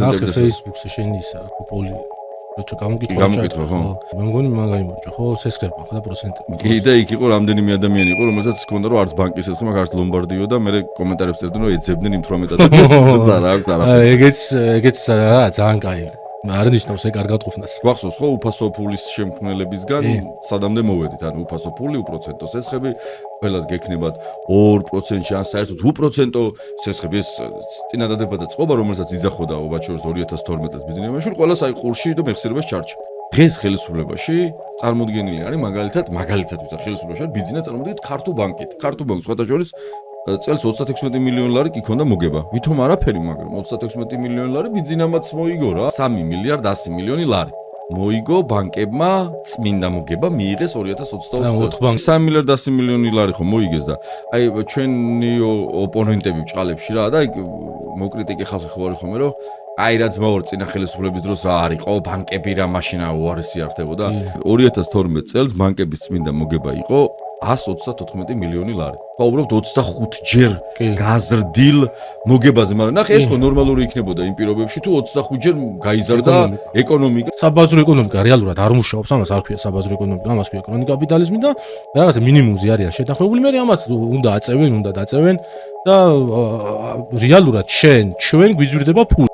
ნახე Facebook-ზე შენი ისა პოლი როცა გამოგიტყვა მე მგონი მაგ გაიმარჯვა ხო სესხება ხო და პროცენტები კი და იქ იყო რამდენიმე ადამიანი იყო რომელსაც ჰქონდა რომ არც ბანკის სესხება მაგ არც ლომბარდიო და მე კომენტარებს წერდნენ რომ ეძებდნენ იმ 18 და რა აქვს ეგეც რა ძალიან კაი არ ნიშნავს ეგ არ გატყופნას გვახსოვს ხო უფასო ფულის შემქმნელებისგან სადამდე მოვედით ანუ უფასო ფული უპროცენტო სესხები ყველას გექნებათ 2%-ში ან საერთოდ უპროცენტო სესხები ეს წინადადება და წყობა რომელსაც იძახოდა ობაჩორს 2012 წელს ბიზნესმენში ყველას აი ყურში და მეხსიერებას ჩარჩა დღეს ხელისუფლებაში წარმოდგენილი არის მაგალითად ვიზა ხელისუფლებაში ბიზნესა წარმოდგენით ქართულ ბანკით ქართულ ბანკს სხვათა შორის წელს 36 მილიონი ლარი კი ქონდა მოგება. ვითომ არაფერი, მაგრამ 36 მილიონი ლარი ბიზნესმენს მოიგო რა. 3 მილიარდ 100 მილიონი ლარი. მოიგო ბანკებმა წმინდა მოგება მიიღეს 2024 წელს. 3 მილიარდ 100 მილიონი ლარი ხო მოიგეს და აი ჩვენი ოპონენტები ბჭყალებში რა და აი მოკრიტიკე ხალხი ხო არის ხოლმე რომ აი რა ძმა ვარ წინა ხელისუფლების დროს რა არისო ბანკები რა მაშინა უარესი არდებოდა 2012 წელს ბანკების წმინდა მოგება იყო 134 მილიონი ლარი. ხო, უბრალოდ 25 ჯერ გაზრდილ მოგებაზე, მაგრამ ნახე ეს ხო ნორმალური იქნებოდა იმ პირობებში თუ 25 ჯერ გაიზარდა ეკონომიკა. საბაზრო ეკონომიკა რეალურად არ მუშაობს, ამას არ ქვია საბაზრო ეკონომიკა, ამას ქვია კრონიკ კაპიტალიზმი და რაღაცა მინიმუმზე არის შეთანხმებული, მე ამას უნდა აწევენ და რეალურად ჩვენ გვიზრდება ფული.